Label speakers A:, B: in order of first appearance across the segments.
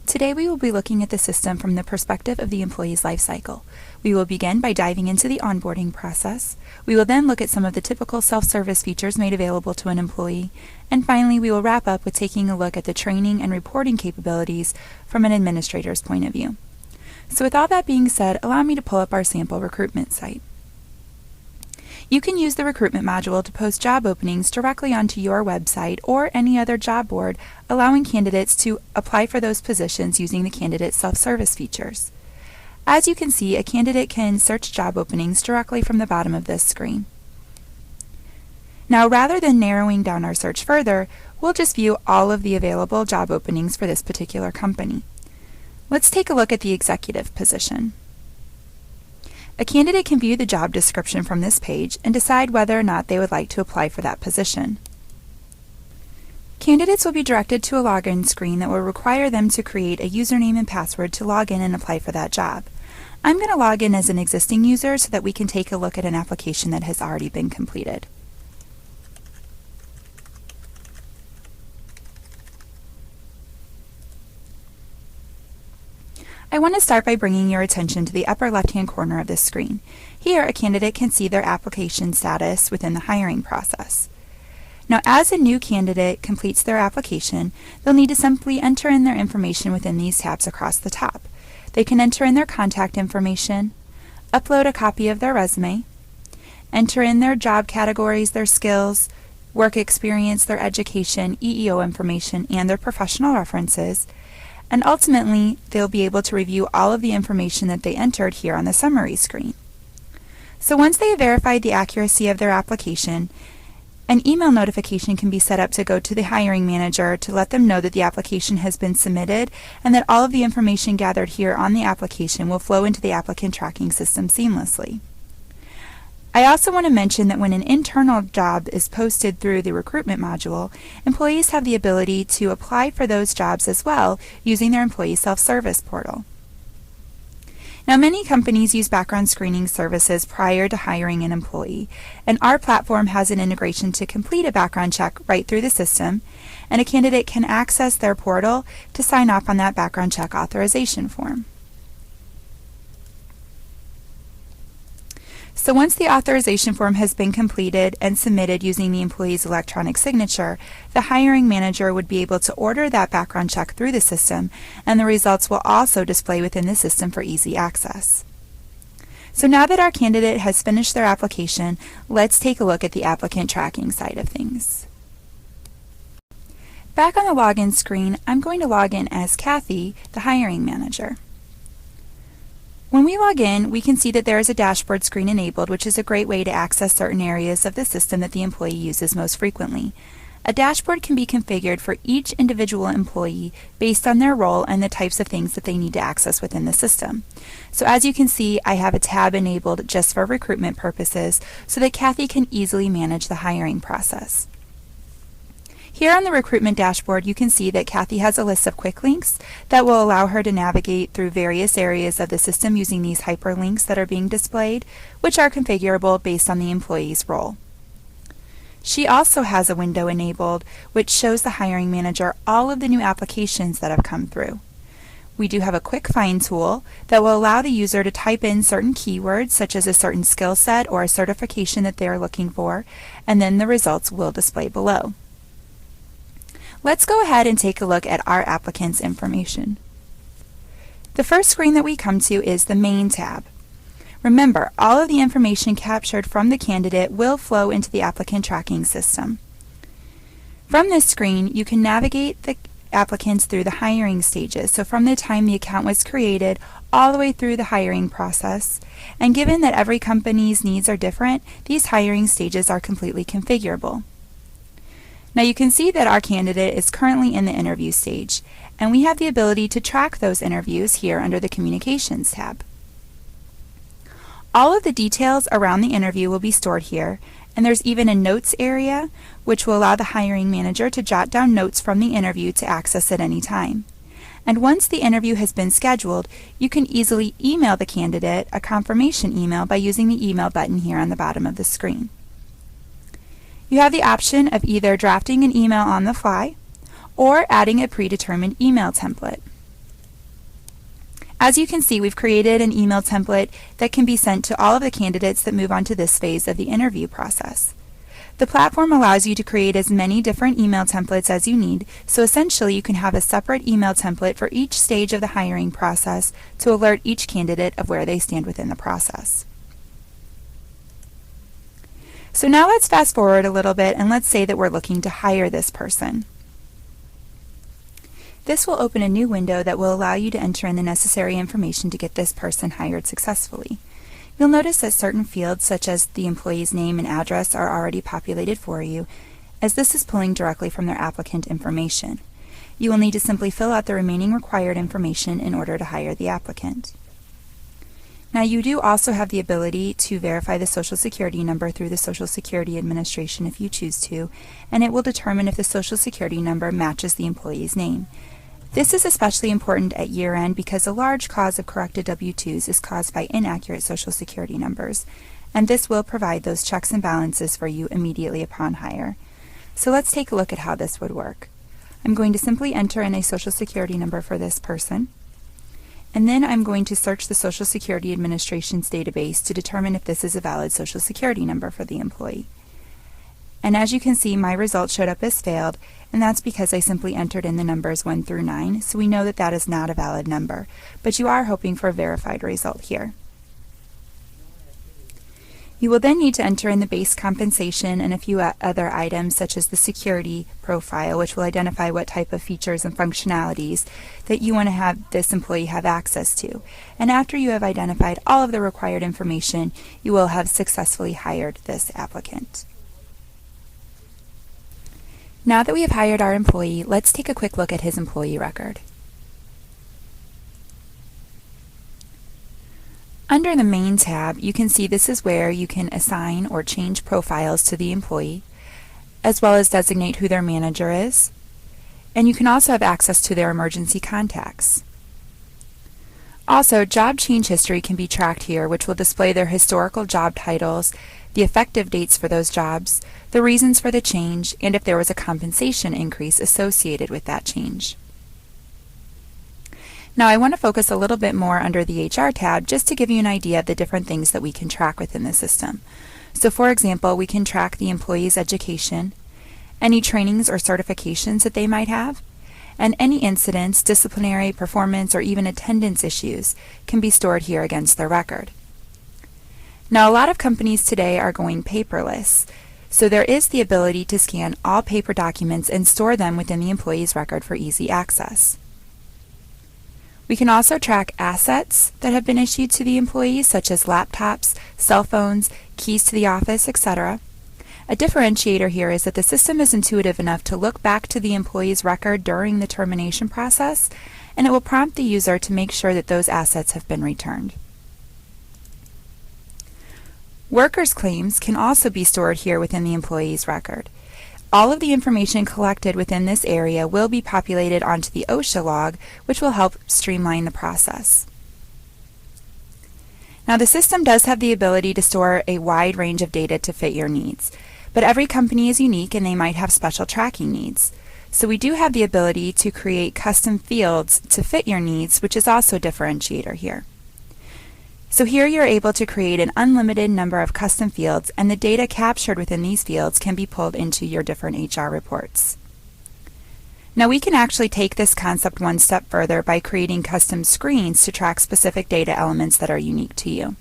A: Today we will be looking at the system from the perspective of the employee's life cycle. We will begin by diving into the onboarding process. We will then look at some of the typical self-service features made available to an employee. And finally, we will wrap up with taking a look at the training and reporting capabilities from an administrator's point of view. So with all that being said, allow me to pull up our sample recruitment site. You can use the recruitment module to post job openings directly onto your website or any other job board, allowing candidates to apply for those positions using the candidate self-service features. As you can see, a candidate can search job openings directly from the bottom of this screen. Now, rather than narrowing down our search further, we'll just view all of the available job openings for this particular company. Let's take a look at the executive position. A candidate can view the job description from this page and decide whether or not they would like to apply for that position. Candidates will be directed to a login screen that will require them to create a username and password to log in and apply for that job. I'm going to log in as an existing user so that we can take a look at an application that has already been completed. I want to start by bringing your attention to the upper left-hand corner of this screen. Here, a candidate can see their application status within the hiring process. Now, as a new candidate completes their application, they'll need to simply enter in their information within these tabs across the top. They can enter in their contact information, upload a copy of their resume, enter in their job categories, their skills, work experience, their education, EEO information, and their professional references, and ultimately, they'll be able to review all of the information that they entered here on the summary screen. So once they have verified the accuracy of their application, an email notification can be set up to go to the hiring manager to let them know that the application has been submitted and that all of the information gathered here on the application will flow into the applicant tracking system seamlessly. I also want to mention that when an internal job is posted through the recruitment module, employees have the ability to apply for those jobs as well using their employee self-service portal. Now, many companies use background screening services prior to hiring an employee, and our platform has an integration to complete a background check right through the system, and a candidate can access their portal to sign off on that background check authorization form. So once the authorization form has been completed and submitted using the employee's electronic signature, the hiring manager would be able to order that background check through the system, and the results will also display within the system for easy access. So now that our candidate has finished their application, let's take a look at the applicant tracking side of things. Back on the login screen, I'm going to log in as Kathy, the hiring manager. When we log in, we can see that there is a dashboard screen enabled, which is a great way to access certain areas of the system that the employee uses most frequently. A dashboard can be configured for each individual employee based on their role and the types of things that they need to access within the system. So as you can see, I have a tab enabled just for recruitment purposes so that Kathy can easily manage the hiring process. Here on the recruitment dashboard, you can see that Kathy has a list of quick links that will allow her to navigate through various areas of the system using these hyperlinks that are being displayed, which are configurable based on the employee's role. She also has a window enabled which shows the hiring manager all of the new applications that have come through. We do have a quick find tool that will allow the user to type in certain keywords such as a certain skill set or a certification that they are looking for, and then the results will display below. Let's go ahead and take a look at our applicant's information. The first screen that we come to is the Main tab. Remember, all of the information captured from the candidate will flow into the applicant tracking system. From this screen, you can navigate the applicants through the hiring stages, so from the time the account was created all the way through the hiring process. And given that every company's needs are different, these hiring stages are completely configurable. Now you can see that our candidate is currently in the interview stage, and we have the ability to track those interviews here under the Communications tab. All of the details around the interview will be stored here, and there's even a Notes area, which will allow the hiring manager to jot down notes from the interview to access at any time. And once the interview has been scheduled, you can easily email the candidate a confirmation email by using the email button here on the bottom of the screen. You have the option of either drafting an email on the fly or adding a predetermined email template. As you can see, we've created an email template that can be sent to all of the candidates that move on to this phase of the interview process. The platform allows you to create as many different email templates as you need, so essentially you can have a separate email template for each stage of the hiring process to alert each candidate of where they stand within the process. So now let's fast forward a little bit and let's say that we're looking to hire this person. This will open a new window that will allow you to enter in the necessary information to get this person hired successfully. You'll notice that certain fields, such as the employee's name and address, are already populated for you, as this is pulling directly from their applicant information. You will need to simply fill out the remaining required information in order to hire the applicant. Now, you do also have the ability to verify the Social Security number through the Social Security Administration if you choose to, and it will determine if the Social Security number matches the employee's name. This is especially important at year-end because a large cause of corrected W-2s is caused by inaccurate Social Security numbers, and this will provide those checks and balances for you immediately upon hire. So let's take a look at how this would work. I'm going to simply enter in a Social Security number for this person, and then I'm going to search the Social Security Administration's database to determine if this is a valid Social Security number for the employee. And as you can see, my result showed up as failed, and that's because I simply entered in the numbers 1 through 9, so we know that that is not a valid number, but you are hoping for a verified result here. You will then need to enter in the base compensation and a few other items such as the security profile, which will identify what type of features and functionalities that you want to have this employee have access to. And after you have identified all of the required information, you will have successfully hired this applicant. Now that we have hired our employee, let's take a quick look at his employee record. Under the Main tab, you can see this is where you can assign or change profiles to the employee, as well as designate who their manager is, and you can also have access to their emergency contacts. Also, job change history can be tracked here, which will display their historical job titles, the effective dates for those jobs, the reasons for the change, and if there was a compensation increase associated with that change. Now I want to focus a little bit more under the HR tab just to give you an idea of the different things that we can track within the system. So for example, we can track the employee's education, any trainings or certifications that they might have, and any incidents, disciplinary, performance, or even attendance issues can be stored here against their record. Now a lot of companies today are going paperless, so there is the ability to scan all paper documents and store them within the employee's record for easy access. We can also track assets that have been issued to the employees, such as laptops, cell phones, keys to the office, etc. A differentiator here is that the system is intuitive enough to look back to the employee's record during the termination process, and it will prompt the user to make sure that those assets have been returned. Workers' claims can also be stored here within the employee's record. All of the information collected within this area will be populated onto the OSHA log, which will help streamline the process. Now the system does have the ability to store a wide range of data to fit your needs, but every company is unique and they might have special tracking needs. So we do have the ability to create custom fields to fit your needs, which is also a differentiator here. So here you're able to create an unlimited number of custom fields, and the data captured within these fields can be pulled into your different HR reports. Now we can actually take this concept one step further by creating custom screens to track specific data elements that are unique to you.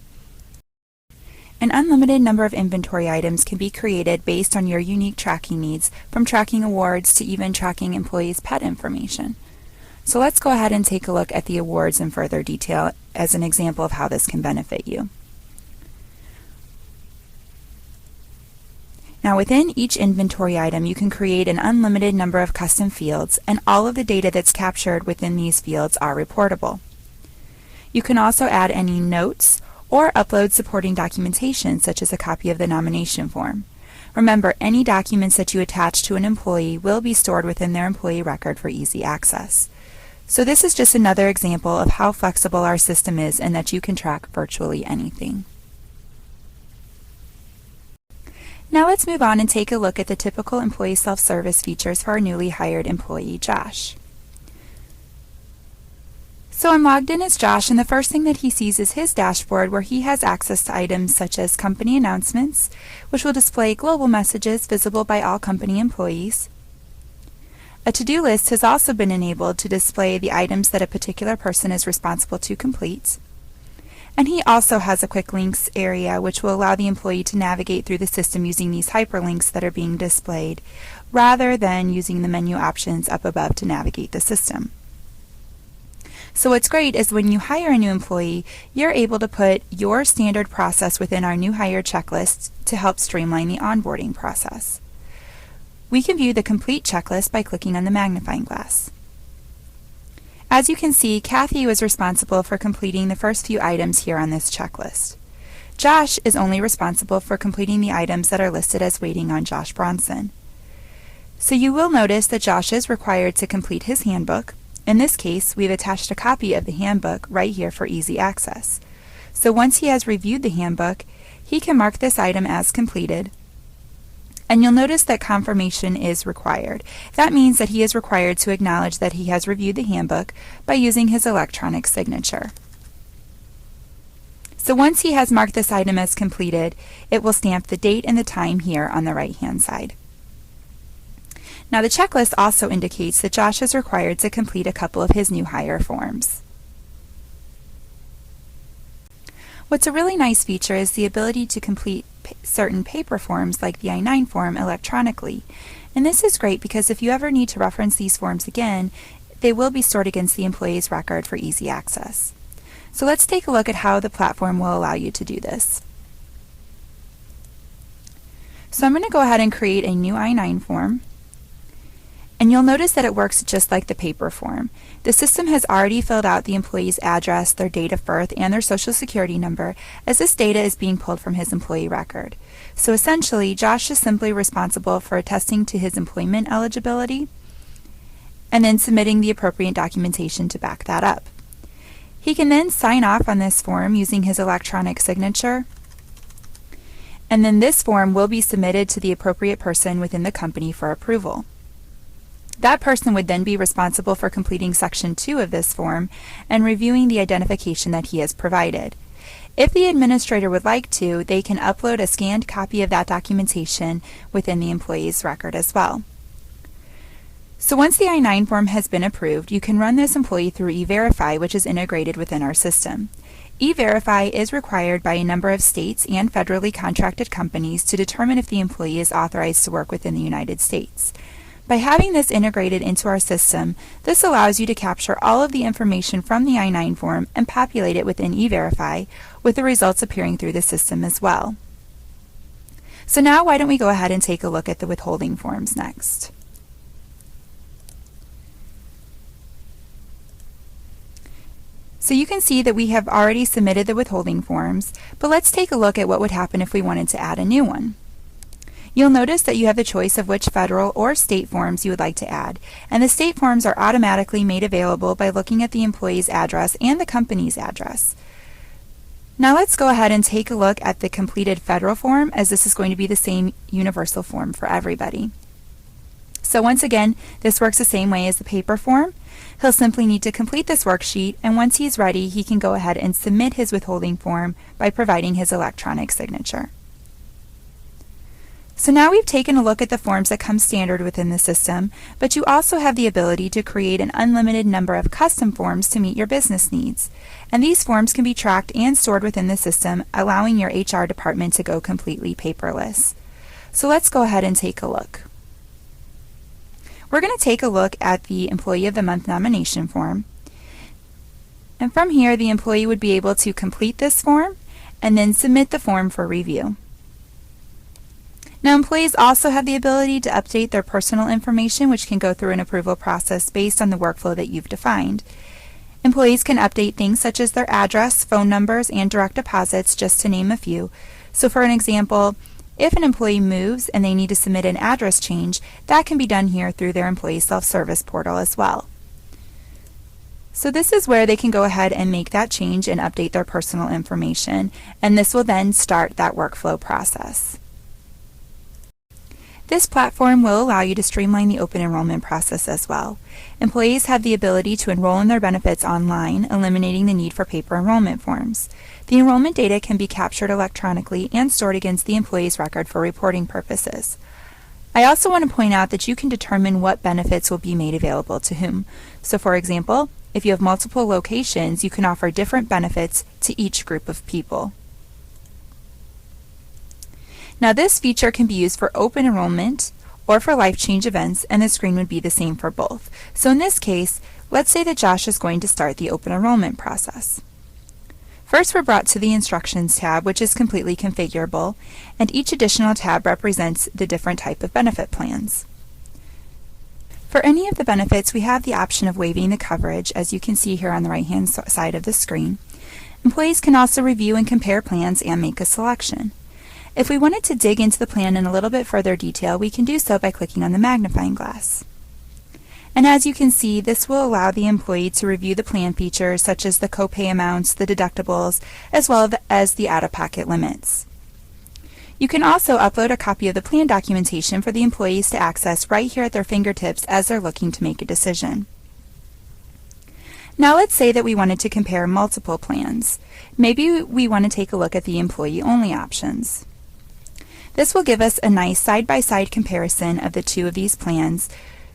A: An unlimited number of inventory items can be created based on your unique tracking needs, from tracking awards to even tracking employees' pet information. So let's go ahead and take a look at the awards in further detail as an example of how this can benefit you. Now within each inventory item, you can create an unlimited number of custom fields, and all of the data that's captured within these fields are reportable. You can also add any notes or upload supporting documentation, such as a copy of the nomination form. Remember, any documents that you attach to an employee will be stored within their employee record for easy access. So this is just another example of how flexible our system is and that you can track virtually anything. Now let's move on and take a look at the typical employee self-service features for our newly hired employee, Josh. So I'm logged in as Josh, and the first thing that he sees is his dashboard where he has access to items such as company announcements, which will display global messages visible by all company employees. A to-do list has also been enabled to display the items that a particular person is responsible to complete. And he also has a quick links area which will allow the employee to navigate through the system using these hyperlinks that are being displayed, rather than using the menu options up above to navigate the system. So what's great is when you hire a new employee, you're able to put your standard process within our new hire checklist to help streamline the onboarding process. We can view the complete checklist by clicking on the magnifying glass. As you can see, Kathy was responsible for completing the first few items here on this checklist. Josh is only responsible for completing the items that are listed as waiting on Josh Bronson. So you will notice that Josh is required to complete his handbook. In this case, we've attached a copy of the handbook right here for easy access. So once he has reviewed the handbook, he can mark this item as completed. And you'll notice that confirmation is required. That means that he is required to acknowledge that he has reviewed the handbook by using his electronic signature. So once he has marked this item as completed, it will stamp the date and the time here on the right-hand side. Now the checklist also indicates that Josh is required to complete a couple of his new hire forms. What's a really nice feature is the ability to complete certain paper forms like the I-9 form electronically. And this is great because if you ever need to reference these forms again, they will be stored against the employee's record for easy access. So let's take a look at how the platform will allow you to do this. So I'm going to go ahead and create a new I-9 form. And you'll notice that it works just like the paper form. The system has already filled out the employee's address, their date of birth, and their social security number, as this data is being pulled from his employee record. So essentially, Josh is simply responsible for attesting to his employment eligibility and then submitting the appropriate documentation to back that up. He can then sign off on this form using his electronic signature, and then this form will be submitted to the appropriate person within the company for approval. That person would then be responsible for completing Section 2 of this form and reviewing the identification that he has provided. If the administrator would like to, they can upload a scanned copy of that documentation within the employee's record as well. So once the I-9 form has been approved, you can run this employee through E-Verify, which is integrated within our system. E-Verify is required by a number of states and federally contracted companies to determine if the employee is authorized to work within the United States. By having this integrated into our system, this allows you to capture all of the information from the I-9 form and populate it within E-Verify, with the results appearing through the system as well. So now why don't we go ahead and take a look at the withholding forms next. So you can see that we have already submitted the withholding forms, but let's take a look at what would happen if we wanted to add a new one. You'll notice that you have the choice of which federal or state forms you would like to add, and the state forms are automatically made available by looking at the employee's address and the company's address. Now let's go ahead and take a look at the completed federal form, as this is going to be the same universal form for everybody. So once again, this works the same way as the paper form. He'll simply need to complete this worksheet, and once he's ready, he can go ahead and submit his withholding form by providing his electronic signature. So now we've taken a look at the forms that come standard within the system, but you also have the ability to create an unlimited number of custom forms to meet your business needs. And these forms can be tracked and stored within the system, allowing your HR department to go completely paperless. So let's go ahead and take a look. We're going to take a look at the Employee of the Month nomination form. And from here, the employee would be able to complete this form and then submit the form for review. Now, employees also have the ability to update their personal information, which can go through an approval process based on the workflow that you've defined. Employees can update things such as their address, phone numbers, and direct deposits, just to name a few. So for an example, if an employee moves and they need to submit an address change, that can be done here through their employee self-service portal as well. So this is where they can go ahead and make that change and update their personal information, and this will then start that workflow process. This platform will allow you to streamline the open enrollment process as well. Employees have the ability to enroll in their benefits online, eliminating the need for paper enrollment forms. The enrollment data can be captured electronically and stored against the employee's record for reporting purposes. I also want to point out that you can determine what benefits will be made available to whom. So for example, if you have multiple locations, you can offer different benefits to each group of people. Now this feature can be used for open enrollment or for life change events, and the screen would be the same for both. So in this case, let's say that Josh is going to start the open enrollment process. First, we're brought to the Instructions tab, which is completely configurable, and each additional tab represents the different type of benefit plans. For any of the benefits, we have the option of waiving the coverage, as you can see here on the right-hand side of the screen. Employees can also review and compare plans and make a selection. If we wanted to dig into the plan in a little bit further detail, we can do so by clicking on the magnifying glass. And as you can see, this will allow the employee to review the plan features such as the copay amounts, the deductibles, as well as the out-of-pocket limits. You can also upload a copy of the plan documentation for the employees to access right here at their fingertips as they're looking to make a decision. Now let's say that we wanted to compare multiple plans. Maybe we want to take a look at the employee-only options. This will give us a nice side-by-side comparison of the two of these plans,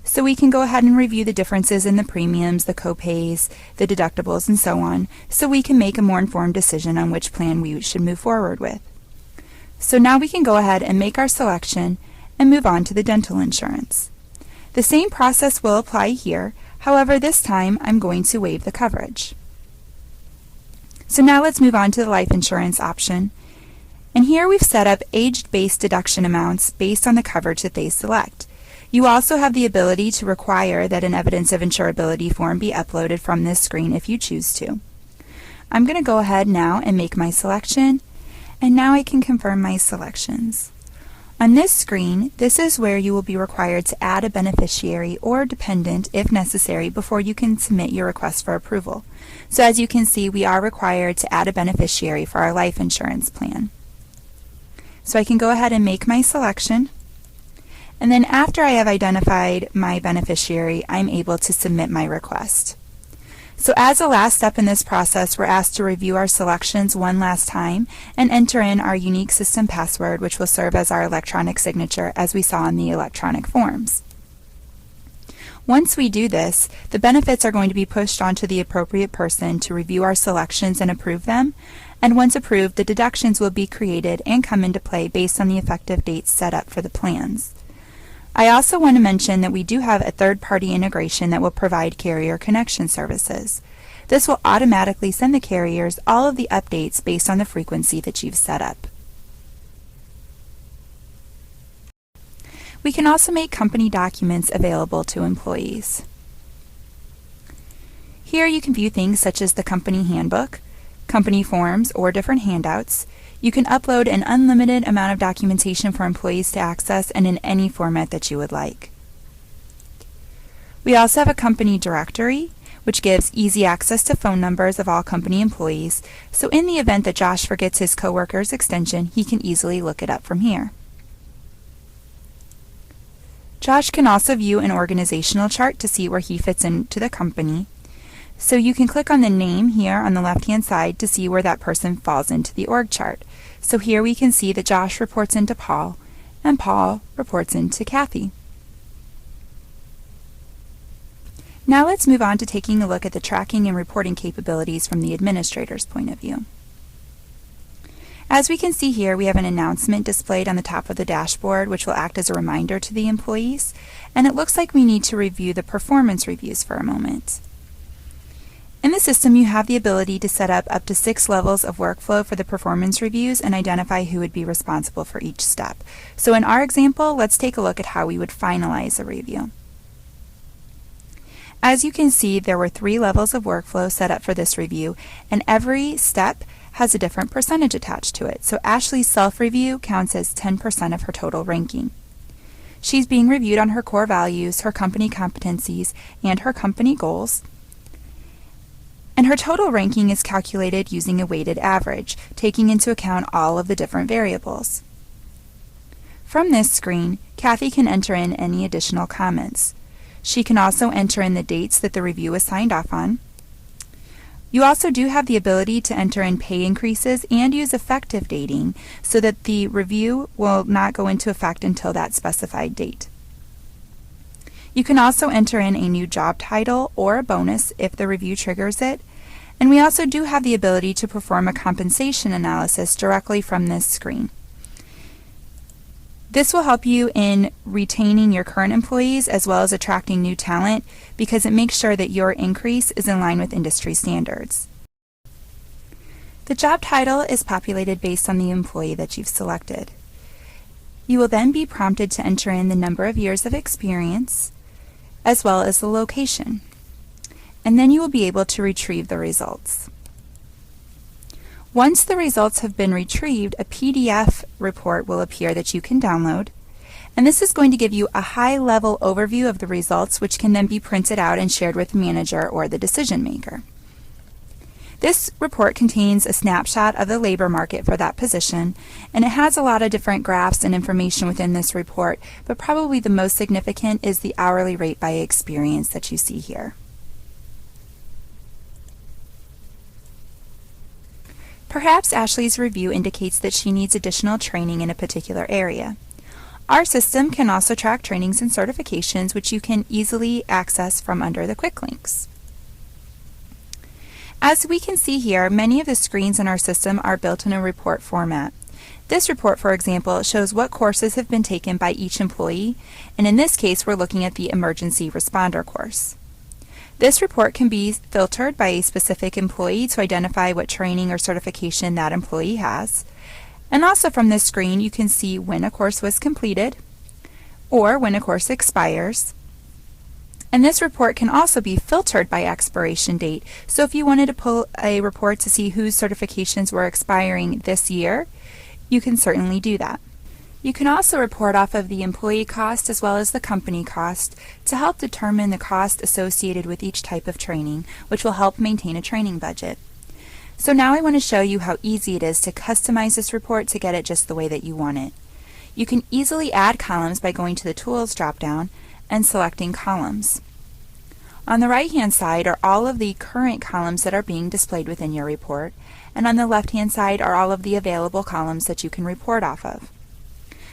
A: so we can go ahead and review the differences in the premiums, the copays, the deductibles, and so on, so we can make a more informed decision on which plan we should move forward with. So now we can go ahead and make our selection and move on to the dental insurance. The same process will apply here, however this time I'm going to waive the coverage. So now let's move on to the life insurance option. And here we've set up age-based deduction amounts based on the coverage that they select. You also have the ability to require that an evidence of insurability form be uploaded from this screen if you choose to. I'm going to go ahead now and make my selection, and now I can confirm my selections. On this screen, this is where you will be required to add a beneficiary or dependent if necessary before you can submit your request for approval. So as you can see, we are required to add a beneficiary for our life insurance plan. So I can go ahead and make my selection, and then after I have identified my beneficiary, I'm able to submit my request. So as a last step in this process, we're asked to review our selections one last time and enter in our unique system password, which will serve as our electronic signature as we saw in the electronic forms. Once we do this, the benefits are going to be pushed onto the appropriate person to review our selections and approve them, and once approved, the deductions will be created and come into play based on the effective dates set up for the plans. I also want to mention that we do have a third-party integration that will provide carrier connection services. This will automatically send the carriers all of the updates based on the frequency that you've set up. We can also make company documents available to employees. Here you can view things such as the company handbook, company forms, or different handouts. You can upload an unlimited amount of documentation for employees to access and in any format that you would like. We also have a company directory, which gives easy access to phone numbers of all company employees, so in the event that Josh forgets his coworker's extension, he can easily look it up from here. Josh can also view an organizational chart to see where he fits into the company. So you can click on the name here on the left-hand side to see where that person falls into the org chart. So here we can see that Josh reports into Paul, and Paul reports into Kathy. Now let's move on to taking a look at the tracking and reporting capabilities from the administrator's point of view. As we can see here, we have an announcement displayed on the top of the dashboard, which will act as a reminder to the employees, and it looks like we need to review the performance reviews for a moment. In the system, you have the ability to set up to 6 levels of workflow for the performance reviews and identify who would be responsible for each step. So in our example, let's take a look at how we would finalize a review. As you can see, there were 3 levels of workflow set up for this review, and every step has a different percentage attached to it. So Ashley's self-review counts as 10% of her total ranking. She's being reviewed on her core values, her company competencies, and her company goals. And her total ranking is calculated using a weighted average, taking into account all of the different variables. From this screen, Kathy can enter in any additional comments. She can also enter in the dates that the review was signed off on. You also do have the ability to enter in pay increases and use effective dating so that the review will not go into effect until that specified date. You can also enter in a new job title or a bonus if the review triggers it. And we also do have the ability to perform a compensation analysis directly from this screen. This will help you in retaining your current employees as well as attracting new talent because it makes sure that your increase is in line with industry standards. The job title is populated based on the employee that you've selected. You will then be prompted to enter in the number of years of experience as well as the location. And then you will be able to retrieve the results. Once the results have been retrieved, a PDF report will appear that you can download, and this is going to give you a high-level overview of the results, which can then be printed out and shared with the manager or the decision maker. This report contains a snapshot of the labor market for that position, and it has a lot of different graphs and information within this report, but probably the most significant is the hourly rate by experience that you see here. Perhaps Ashley's review indicates that she needs additional training in a particular area. Our system can also track trainings and certifications, which you can easily access from under the quick links. As we can see here, many of the screens in our system are built in a report format. This report, for example, shows what courses have been taken by each employee, and in this case, we're looking at the emergency responder course. This report can be filtered by a specific employee to identify what training or certification that employee has. And also from this screen, you can see when a course was completed or when a course expires. And this report can also be filtered by expiration date. So if you wanted to pull a report to see whose certifications were expiring this year, you can certainly do that. You can also report off of the employee cost as well as the company cost to help determine the cost associated with each type of training, which will help maintain a training budget. So now I want to show you how easy it is to customize this report to get it just the way that you want it. You can easily add columns by going to the Tools drop-down and selecting Columns. On the right-hand side are all of the current columns that are being displayed within your report, and on the left-hand side are all of the available columns that you can report off of.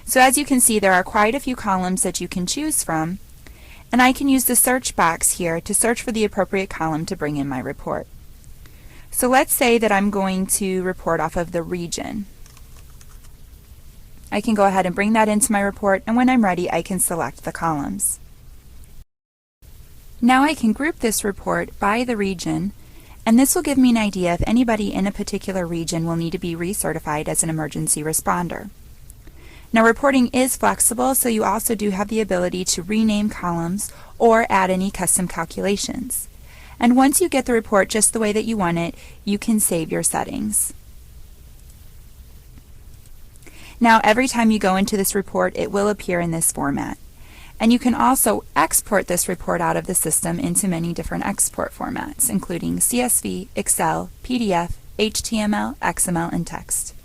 A: So as you can see, there are quite a few columns that you can choose from, and I can use the search box here to search for the appropriate column to bring in my report. So let's say that I'm going to report off of the region. I can go ahead and bring that into my report, and when I'm ready, I can select the columns. Now I can group this report by the region, and this will give me an idea if anybody in a particular region will need to be recertified as an emergency responder. Now reporting is flexible, so you also do have the ability to rename columns or add any custom calculations. And once you get the report just the way that you want it, you can save your settings. Now every time you go into this report, it will appear in this format. And you can also export this report out of the system into many different export formats, including CSV, Excel, PDF, HTML, XML, and text.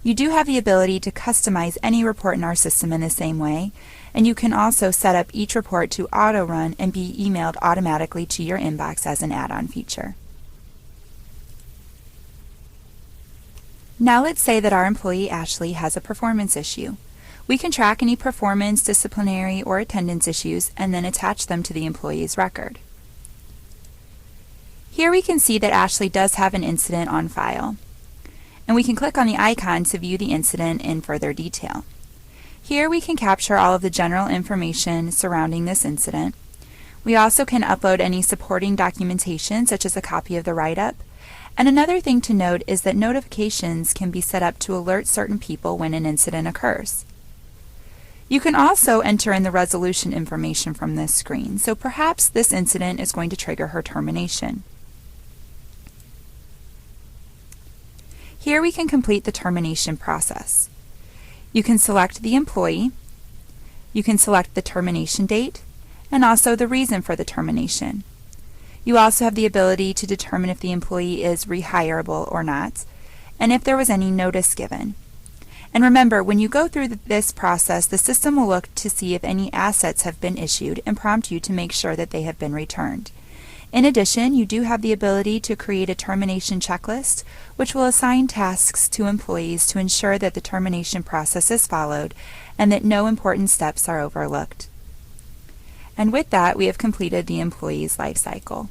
A: You do have the ability to customize any report in our system in the same way, and you can also set up each report to auto-run and be emailed automatically to your inbox as an add-on feature. Now let's say that our employee Ashley has a performance issue. We can track any performance, disciplinary, or attendance issues and then attach them to the employee's record. Here we can see that Ashley does have an incident on file, and we can click on the icon to view the incident in further detail. Here we can capture all of the general information surrounding this incident. We also can upload any supporting documentation, such as a copy of the write-up. And another thing to note is that notifications can be set up to alert certain people when an incident occurs. You can also enter in the resolution information from this screen, so perhaps this incident is going to trigger her termination. Here we can complete the termination process. You can select the employee, you can select the termination date, and also the reason for the termination. You also have the ability to determine if the employee is rehirable or not, and if there was any notice given. And remember, when you go through this process, the system will look to see if any assets have been issued and prompt you to make sure that they have been returned. In addition, you do have the ability to create a termination checklist, which will assign tasks to employees to ensure that the termination process is followed and that no important steps are overlooked. And with that, we have completed the employee's life cycle.